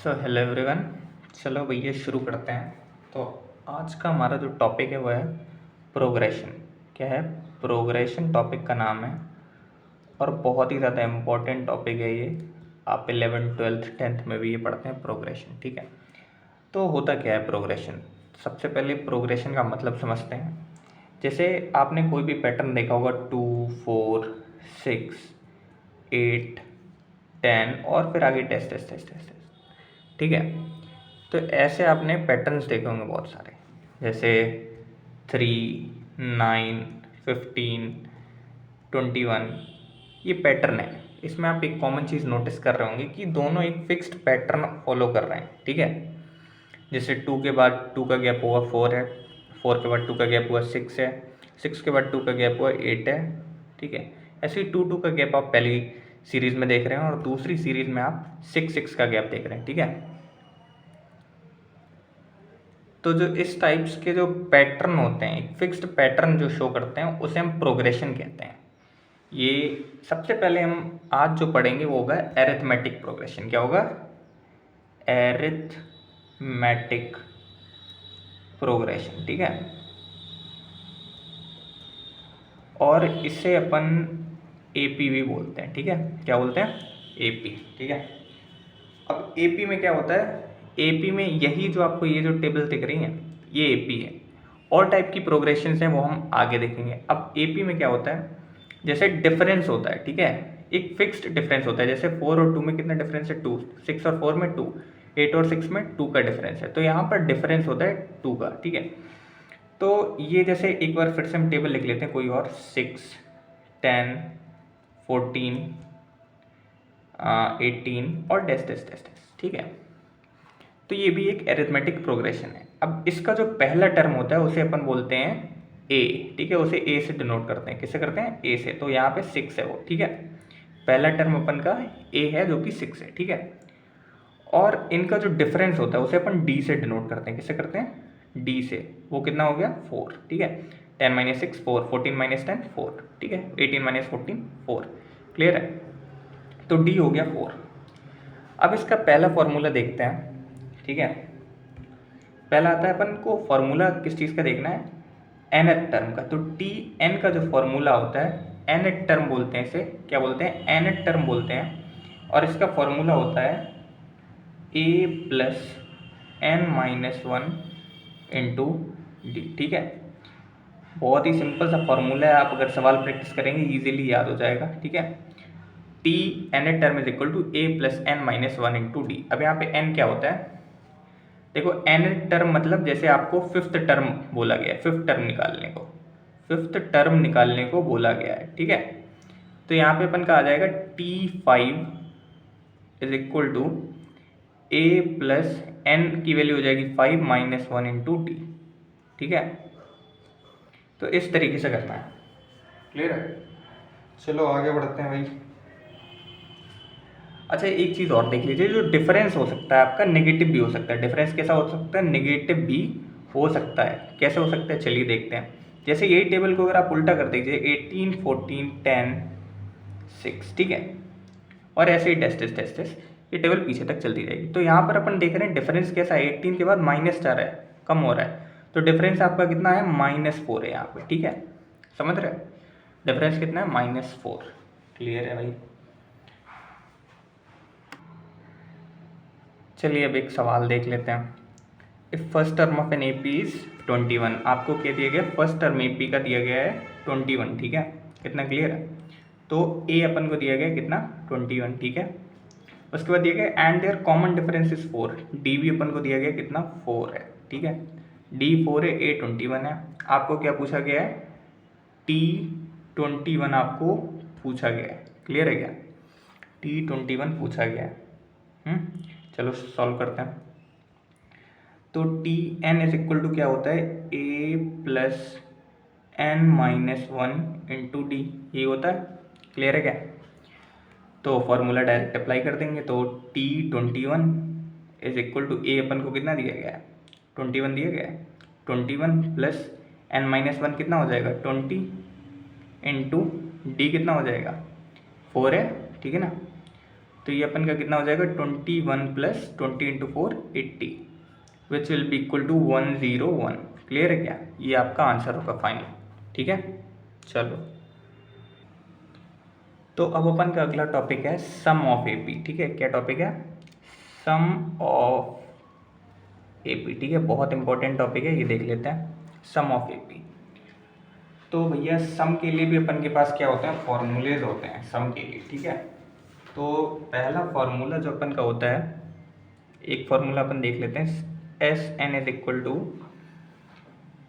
Hello everyone. चलो भैया शुरू करते हैं। तो आज का हमारा जो टॉपिक है वो है प्रोग्रेशन। क्या है? प्रोग्रेशन टॉपिक का नाम है और बहुत ही ज़्यादा इम्पोर्टेंट टॉपिक है ये। आप 11th 12th 10th में भी ये पढ़ते हैं प्रोग्रेशन। ठीक है, तो होता क्या है प्रोग्रेशन? सबसे पहले प्रोग्रेशन का मतलब समझते हैं। जैसे आपने कोई भी पैटर्न देखा होगा 2 4 6 8 10 और फिर आगे test test test test test. ठीक है, तो ऐसे आपने पैटर्न्स देखे होंगे बहुत सारे, जैसे 3 9 15 21। ये पैटर्न है। इसमें आप एक कॉमन चीज़ नोटिस कर रहे होंगे कि दोनों एक फिक्स्ड पैटर्न फॉलो कर रहे हैं। ठीक है, जैसे 2 के बाद 2 का गैप हुआ 4 है, 4 के बाद 2 का गैप हुआ 6 है, 6 के बाद 2 का गैप हुआ 8 है। ठीक है, ऐसे ही 2 2 का गैप आप पहली सीरीज़ में देख रहे हैं और दूसरी सीरीज़ में आप 6 6 का गैप देख रहे हैं। ठीक है, तो जो इस टाइप्स के जो पैटर्न होते हैं, एक फिक्स्ड पैटर्न जो शो करते हैं, उसे हम प्रोग्रेशन कहते हैं। ये सबसे पहले हम आज जो पढ़ेंगे वो होगा एरिथमेटिक प्रोग्रेशन। क्या होगा? Arithmetic progression. ठीक है, और इसे अपन एपी भी बोलते हैं। ठीक है, क्या बोलते हैं? एपी। ठीक है, अब एपी में क्या होता है? एपी में यही जो आपको ये जो टेबल दिख रही है ये एपी है। और टाइप की प्रोग्रेशन हैं वो हम आगे देखेंगे। अब एपी में क्या होता है? जैसे डिफरेंस होता है। ठीक है, एक फिक्स्ड डिफरेंस होता है। जैसे 4 और 2 में कितना डिफरेंस है? 2। 6 और 4 में 2। 8 और 6 में 2 का डिफरेंस है। तो यहाँ पर डिफरेंस होता है 2 का। ठीक है, तो ये जैसे एक बार फिर से हम टेबल लिख लेते हैं कोई और। 6 10 14 18 और डैश डैश डैश डैश। ठीक है, तो ये भी एक एरिथमेटिक प्रोग्रेशन है। अब इसका जो पहला टर्म होता है उसे अपन बोलते हैं ए। ठीक है, उसे ए से डिनोट करते हैं। किससे करते हैं? ए से। तो यहाँ पे 6 है वो। ठीक है, पहला टर्म अपन का ए है जो कि 6 है। ठीक है, और इनका जो डिफरेंस होता है उसे अपन डी से डिनोट करते हैं। किससे करते हैं? डी से। वो कितना हो गया? 4। ठीक है, 10 - 6 4, 14 - 10 4। ठीक है, 18 - 14 4। क्लियर है? तो डी हो गया 4। अब इसका पहला फॉर्मूला देखते हैं। ठीक है, पहला आता है अपन को फॉर्मूला किस चीज़ का देखना है? nth टर्म का। तो टी एन का जो फॉर्मूला होता है nth टर्म बोलते हैं इसे। क्या बोलते हैं? nth टर्म बोलते हैं। और इसका फॉर्मूला होता है a plus n minus 1 into D. ठीक है, बहुत ही सिंपल सा फॉर्मूला है। आप अगर सवाल प्रैक्टिस करेंगे इजीली याद हो जाएगा। ठीक है, T nth term is equal to a plus n minus 1 into D. अब यहाँ पे n क्या होता है? देखो, एन टर्म मतलब जैसे आपको फिफ्थ टर्म बोला गया है, फिफ्थ टर्म निकालने को बोला गया है। ठीक है, तो यहाँ पे अपन का आ जाएगा T5 is equal to A plus N की वैल्यू हो जाएगी 5 माइनस 1 इंटू टी। ठीक है, तो इस तरीके से करना है। क्लियर है? चलो आगे बढ़ते हैं भाई। अच्छा, एक चीज़ और देख लीजिए, जो डिफरेंस हो सकता है आपका नेगेटिव भी हो सकता है। डिफरेंस कैसा हो सकता है? नेगेटिव भी हो सकता है। कैसे हो सकता है? चलिए देखते हैं। जैसे यही टेबल को अगर आप उल्टा कर दीजिए 18 14 10 6। ठीक है, और ऐसे ही टेस्ट टेस्ट टेस्ट टेस्ट ये टेबल पीछे तक चलती रहेगी। तो यहाँ पर अपन देख रहे हैं डिफरेंस कैसा है? 18 के बाद माइनस जा रहा है, कम हो रहा है। तो डिफरेंस आपका कितना है? -4 है यहाँ पे। ठीक है, समझ रहे हैं? डिफरेंस कितना है? -4। क्लियर है भाई? चलिए अब एक सवाल देख लेते हैं। If first term of an AP is 21। आपको क्या दिया गया? फर्स्ट टर्म एपी का दिया गया है 21। ठीक है, कितना क्लियर है? तो ए अपन को दिया गया कितना? 21। ठीक है, उसके बाद दिया गया and their common difference is 4। D भी अपन को दिया गया कितना? 4 है। ठीक है, डी 4 है, ए 21 है। आपको क्या पूछा गया है? टी 21 आपको पूछा गया है। क्लियर है क्या? टी 21 पूछा गया है। चलो सॉल्व करते हैं। तो T N is equal to क्या होता है? A plus N minus 1 into D, ये होता है। क्लियर है क्या? तो फॉर्मूला डायरेक्ट अप्लाई कर देंगे। तो टी 21 इज इक्वल टू ए अपन को कितना दिया गया है? 21 दिया गया है। 21 प्लस एन माइनस 1 कितना हो जाएगा? 20 इंटू डी कितना हो जाएगा? 4 है। ठीक है ना, तो ये अपन का कितना हो जाएगा 21 plus 20 into 4 80 which will be equal to 101। Clear है क्या? ये आपका आंसर होगा फाइनल। ठीक है, चलो। तो अब अपन का अगला टॉपिक है सम ऑफ एपी। ठीक है, क्या टॉपिक है? Sum of AP. ठीक है, बहुत इंपॉर्टेंट टॉपिक है, ये देख लेते हैं सम ऑफ एपी। तो भैया सम के लिए भी अपन के पास क्या होते हैं? फॉर्मूलेज होते हैं सम के लिए। ठीक है, तो पहला फार्मूला जो अपन का होता है, एक फार्मूला अपन देख लेते हैं, S N is equal to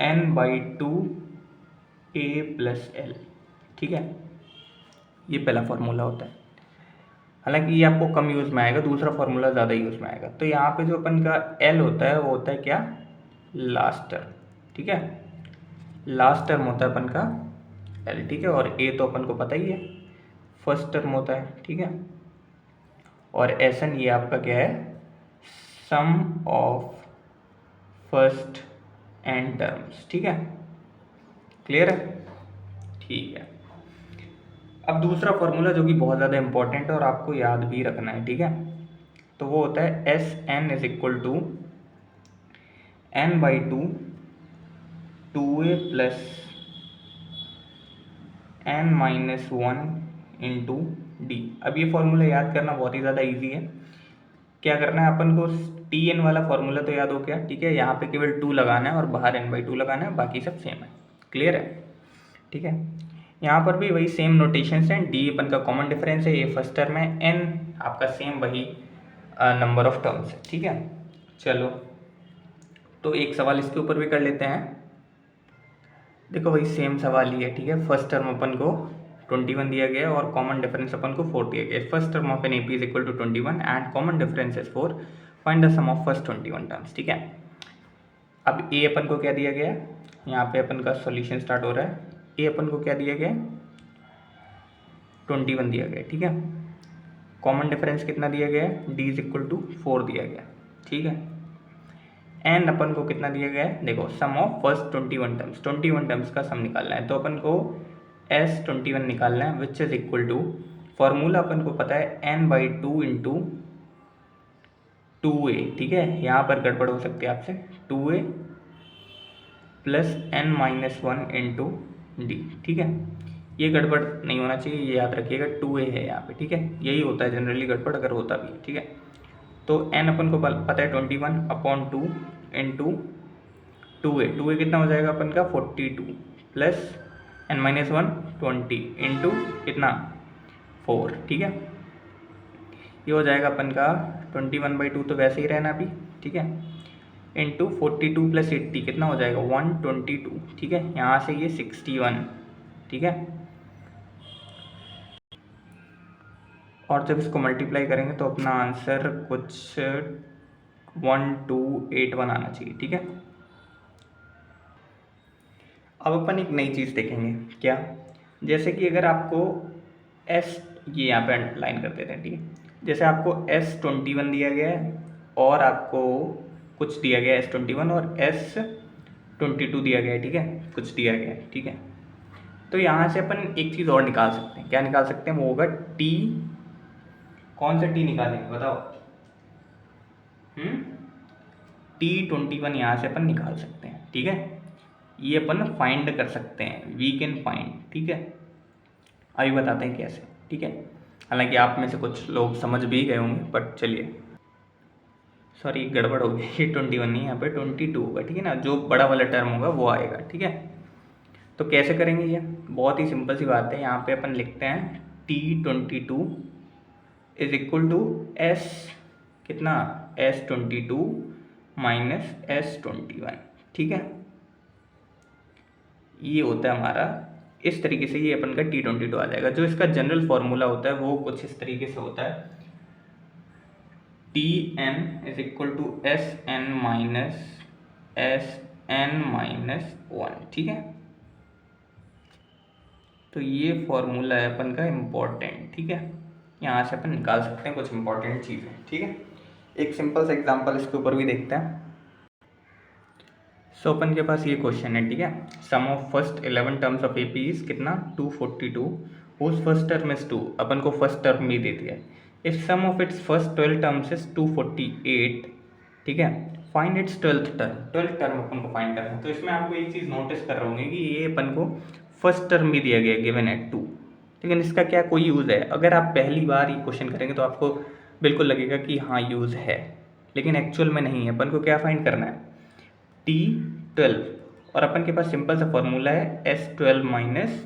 N by two A plus L. ठीक है, ये पहला फार्मूला होता है। हालांकि ये आपको कम यूज़ में आएगा, दूसरा फार्मूला ज़्यादा यूज़ में आएगा। तो यहाँ पे जो अपन का एल होता है वो होता है क्या? Last term. ठीक है, लास्ट टर्म होता है अपन का एल। ठीक है, और ए तो अपन को पता ही है फर्स्ट टर्म होता है। ठीक है, और एस एन ये आपका क्या है? Sum of first and terms. ठीक है, क्लियर है? ठीक है, अब दूसरा फार्मूला जो कि बहुत ज़्यादा इंपॉर्टेंट है और आपको याद भी रखना है। ठीक है, तो वो होता है S N is equal to N by two A plus N minus one into D. अब ये फार्मूला याद करना बहुत ही ज़्यादा इजी है। क्या करना है अपन को? टी एन वाला फार्मूला तो याद हो गया। ठीक है, यहाँ पे केवल 2 लगाना है और बाहर एन बाई टू लगाना है, बाकी सब सेम है। क्लियर है? ठीक है, यहाँ पर भी वही सेम नोटेशंस हैं। डी अपन का कॉमन डिफरेंस है, ये फर्स्ट टर्म है, एन आपका सेम वही नंबर ऑफ टर्म्स है। ठीक है, चलो तो एक सवाल इसके ऊपर भी कर लेते हैं। देखो वही सेम सवाल ही है। ठीक है, फर्स्ट टर्म अपन को 21 दिया गया और कॉमन डिफरेंस अपन को 4 दिया गया। First term of an AP is equal to 21 and common difference is 4। Find the sum of first 21 terms. ठीक है, अब ए अपन को क्या दिया गया? यहाँ पे अपन का सॉल्यूशन स्टार्ट हो रहा है। ए अपन को क्या दिया गया? 21 दिया गया। ठीक है, कॉमन डिफरेंस कितना दिया गया है? डी इज इक्वल टू 4 दिया गया। ठीक है, एन अपन को कितना दिया गया है? देखो सम ऑफ फर्स्ट 21 टर्म्स, 21 टर्म्स का सम निकालना है। तो अपन को एस 21 निकालना है which is equal to, formula अपन को पता है N by two into two A. ठीक है, यहाँ पर गड़बड़ हो सकती है आपसे, 2a plus N minus one into D. ठीक है, ये गड़बड़ नहीं होना चाहिए, ये याद रखिएगा 2a है यहाँ पे। ठीक है, यही होता है जनरली गड़बड़ अगर होता भी है। ठीक है, तो n अपन को पता है 21 अपॉन 2 इंटू 2a कितना हो जाएगा अपन का? 42 plus N minus one 20 into कितना? 4। ठीक है, ये हो जाएगा अपन का 21/2 तो वैसे ही रहना अभी। ठीक है, इंटू 42 प्लस 80 कितना हो जाएगा? 122। ठीक है, यहाँ से ये 61। ठीक है, और जब इसको मल्टीप्लाई करेंगे तो अपना आंसर कुछ 1281 आना चाहिए। ठीक है, अब अपन एक नई चीज़ देखेंगे। क्या? जैसे कि अगर आपको एस, ये यहाँ पे लाइन कर देते हैं। ठीक है, जैसे आपको S21 दिया गया है और आपको कुछ दिया गया है S21 और S22 दिया गया है। ठीक है, कुछ दिया गया है। ठीक है, तो यहाँ से अपन एक चीज़ और निकाल सकते हैं। क्या निकाल सकते हैं? वो होगा T। कौन सा T निकालेंगे बताओ? T21 यहाँ से अपन निकाल सकते हैं। ठीक है, ये अपन फाइंड कर सकते हैं, वी कैन फाइंड। ठीक है, अभी बताते हैं कैसे। ठीक है, हालांकि आप में से कुछ लोग समझ भी गए होंगे, बट चलिए, सॉरी गड़बड़ हो गई, ये 21 नहीं, यहाँ पे 22 होगा। ठीक है ना, जो बड़ा वाला टर्म होगा वो आएगा। ठीक है, तो कैसे करेंगे ये? बहुत ही सिंपल सी बात है। यहाँ पे अपन लिखते हैं T22 is equal to S कितना? S22 minus S21। ठीक है, ये होता है हमारा, इस तरीके से ये अपन का T22 आ जाएगा। जो इसका जनरल फॉर्मूला होता है वो कुछ इस तरीके से होता है, Tn is equal to Sn minus Sn minus 1। ठीक है, तो ये फॉर्मूला है अपन का इम्पोर्टेंट। ठीक है, यहाँ से अपन निकाल सकते हैं कुछ इंपॉर्टेंट चीज़ें। ठीक है, एक सिंपल सा एग्जांपल इसके ऊपर भी देखते हैं। सो अपन के पास ये क्वेश्चन है। ठीक है, sum of first 11 terms of AP is कितना? 242 हुज फर्स्ट टर्म इज 2। अपन को फर्स्ट टर्म भी दे दिया है। If sum of its first 12 terms is 248, ठीक है, फाइंड इट्स 12th टर्म अपन को फाइंड करना है। तो इसमें आपको एक चीज़ नोटिस कर रहे होंगे कि ये अपन को फर्स्ट टर्म भी दिया गया है, गिवन है 2, लेकिन इसका क्या कोई यूज़ है? अगर आप पहली बार ये क्वेश्चन करेंगे तो आपको बिल्कुल लगेगा कि हाँ यूज़ है, लेकिन एक्चुअल में नहीं है। अपन को क्या फाइंड करना है? T12, और अपन के पास सिंपल सा फॉर्मूला है S12 माइनस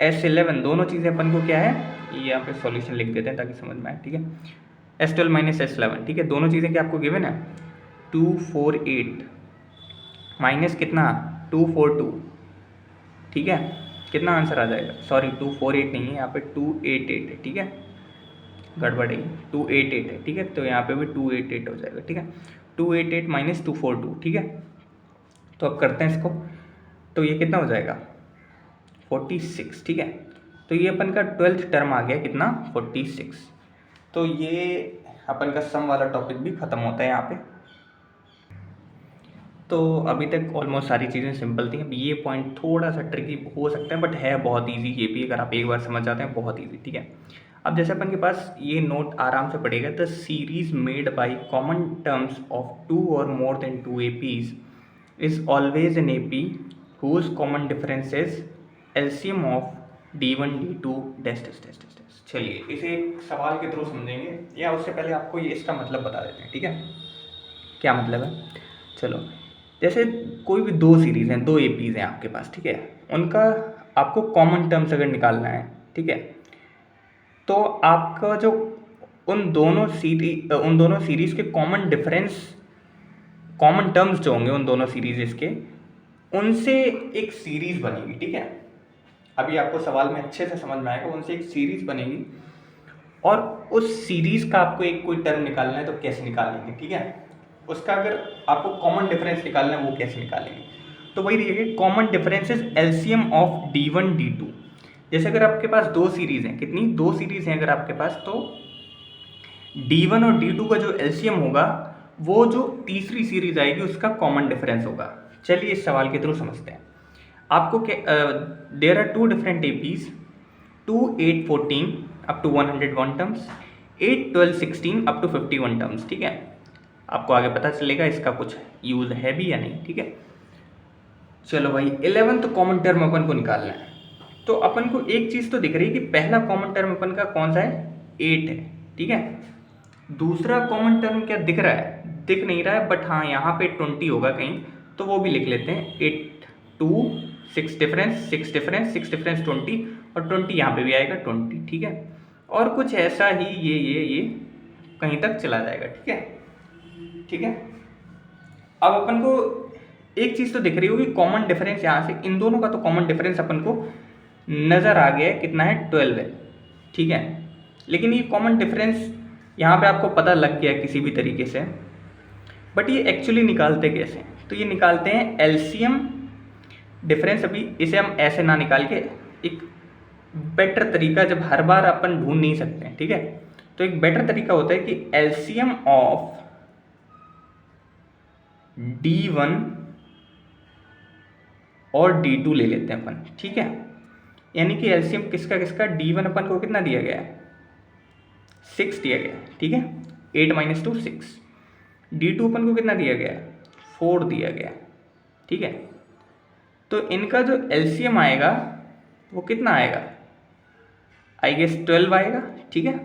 S11, दोनों चीज़ें अपन को क्या है, ये यहाँ पे सॉल्यूशन लिख देते हैं ताकि समझ में आए, ठीक है। S12 माइनस S11, ठीक है, दोनों चीज़ें क्या आपको गिवन है? 248 माइनस कितना 242, ठीक है, कितना आंसर आ जाएगा? सॉरी 248 नहीं है, यहाँ पे 288 है, ठीक है, गड़बड़ है, 288 है, ठीक है, तो यहाँ पे भी 288 हो जाएगा, ठीक है, 288 माइनस 242, ठीक है। तो अब करते हैं इसको, तो ये कितना हो जाएगा? 46, ठीक है। तो ये अपन का 12th टर्म आ गया कितना? 46। तो ये अपन का सम वाला टॉपिक भी ख़त्म होता है यहाँ पे। तो अभी तक ऑलमोस्ट सारी चीज़ें सिंपल थी। अब ये पॉइंट थोड़ा सा ट्रिकी हो सकता है, बट है बहुत इजी ये भी, अगर आप एक बार समझ जाते हैं बहुत इजी, ठीक है। अब जैसे अपन के पास ये नोट आराम से पड़ेगा, the series made by common terms of 2 और more than 2 APs is always an AP whose common difference is LCM of D1 D2 dash dash dash dash dash. चलिए इसे एक सवाल के थ्रू समझेंगे, या उससे पहले आपको ये इसका मतलब बता देते हैं, ठीक है, क्या मतलब है। चलो, जैसे कोई भी दो सीरीज़ हैं, दो एपीज़ हैं आपके पास, ठीक है, उनका आपको कॉमन टर्म्स अगर निकालना है, ठीक है, तो आपका जो उन दोनों सीरीज़ के कॉमन डिफरेंस, कॉमन टर्म्स जो होंगे उन दोनों सीरीज़ के, उनसे एक सीरीज़ बनेगी, ठीक है। अभी आपको सवाल में अच्छे से समझ में आएगा, उनसे एक सीरीज़ बनेगी, और उस सीरीज़ का आपको एक कोई टर्म निकालना है तो कैसे निकालेंगे, ठीक है, उसका अगर आपको कॉमन डिफरेंस निकालना है वो कैसे निकालेंगे। तो वही देखिए, common difference is LCM of D1 D2। जैसे अगर आपके पास दो सीरीज़ हैं, कितनी? दो सीरीज़ हैं अगर आपके पास, तो D1 और D2 का जो एलसीएम होगा वो जो तीसरी सीरीज आएगी उसका कॉमन डिफरेंस होगा। चलिए इस सवाल के थ्रू समझते हैं। आपको there are two different APs, 2 8 14 up to 101 terms, 8 12 16 up to 51 terms, ठीक है। आपको आगे पता चलेगा इसका कुछ यूज़ है भी या नहीं, ठीक है। चलो भाई, 11th कॉमन टर्म अपन को निकालना है। तो अपन को एक चीज़ तो दिख रही है कि पहला कॉमन टर्म अपन का कौन सा है? 8 है, ठीक है। दूसरा कॉमन टर्म क्या दिख रहा है? दिख नहीं रहा है, बट हाँ यहाँ पे 20 होगा कहीं, तो वो भी लिख लेते हैं। 8 2 6 डिफरेंस 6 डिफरेंस 6 डिफरेंस 20, और 20 यहाँ पे भी आएगा 20, ठीक है। और कुछ ऐसा ही ये कहीं तक चला जाएगा, ठीक है, ठीक है। अब अपन को एक चीज़ तो दिख रही होगी, कॉमन डिफरेंस यहाँ से इन दोनों का तो कॉमन डिफरेंस अपन को नज़र आ गया है, कितना है? 12 है, ठीक है। लेकिन ये कॉमन डिफरेंस यहाँ पे आपको पता लग गया किसी भी तरीके से, बट ये एक्चुअली निकालते कैसे हैं? तो ये निकालते हैं एलसीएम डिफरेंस। अभी इसे हम ऐसे ना निकाल के, एक बेटर तरीका, जब हर बार अपन ढूंढ नहीं सकते हैं, ठीक है, तो एक बेटर तरीका होता है कि एलसीएम ऑफ D1 और D2 ले लेते हैं अपन, ठीक है। यानी कि एलसीएम किसका किसका? D1 अपन को कितना दिया गया है? 6 दिया गया है, ठीक है, 8 माइनस 2 6। D2 अपन को कितना दिया गया है? 4 दिया गया है, ठीक है। तो इनका जो एलसीएम आएगा वो कितना आएगा? आई गेस 12 आएगा, ठीक है,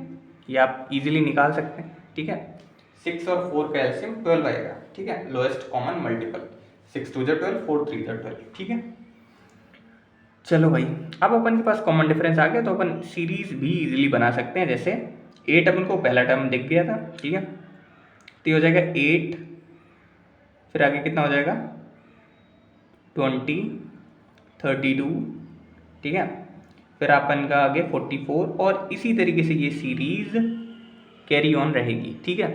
ये आप इजीली निकाल सकते हैं, ठीक है। 6 और 4 का एलसीएम 12 आएगा, ठीक है, लोएस्ट कॉमन मल्टीपल, 6 2 12 4 3 12, ठीक है। चलो भाई, अब अपन के पास कॉमन डिफरेंस आ गया, तो अपन सीरीज भी इजीली बना सकते हैं। जैसे 8 अपन को पहला टर्म दिख गया था, ठीक है, तो ये हो जाएगा 8, फिर आगे कितना हो जाएगा? 20 32, ठीक है, फिर अपन का आगे 44, और इसी तरीके से ये सीरीज कैरी ऑन रहेगी, ठीक है।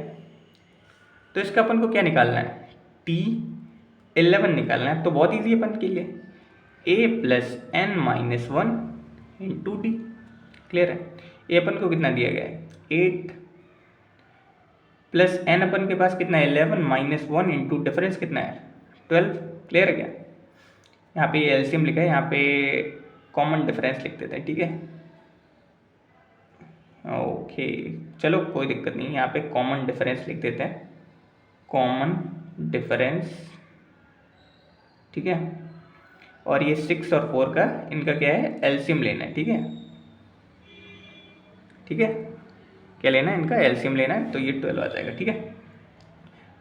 तो इसका अपन को क्या निकालना है? T11 निकालना है। तो बहुत ईजी अपन के लिए, a plus n minus 1 into D, clear है। ये अपन को कितना दिया गया है? 8 प्लस n अपन के पास कितना है? 11 माइनस 1 इंटू डिफरेंस कितना है? 12, क्लियर है क्या? यहाँ पे एलसीएम लिखा है, यहाँ पे कॉमन डिफरेंस लिख देते हैं, ठीक है। ओके, चलो कोई दिक्कत नहीं, यहाँ पे कॉमन डिफरेंस लिख देते हैं, कॉमन डिफरेंस, ठीक है। और ये 6 और 4 का इनका क्या है, एलसीएम लेना है, ठीक है, ठीक है। क्या लेना है, इनका एलसीएम लेना है, तो ये 12 आ जाएगा, ठीक है।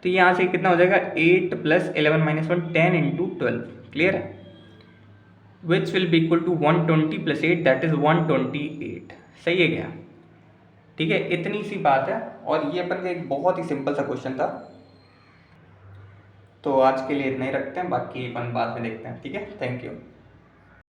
तो यहाँ से कितना हो जाएगा, 8 + 11 - 1 10 × 12, क्लियर है, which will be equal to 120 + 8, that is 128, सही है क्या, ठीक है। इतनी सी बात है, और ये अपन का एक बहुत ही सिंपल सा क्वेश्चन था। तो आज के लिए इतना ही रखते हैं, बाकी अपन बाद में देखते हैं, ठीक है। Thank you.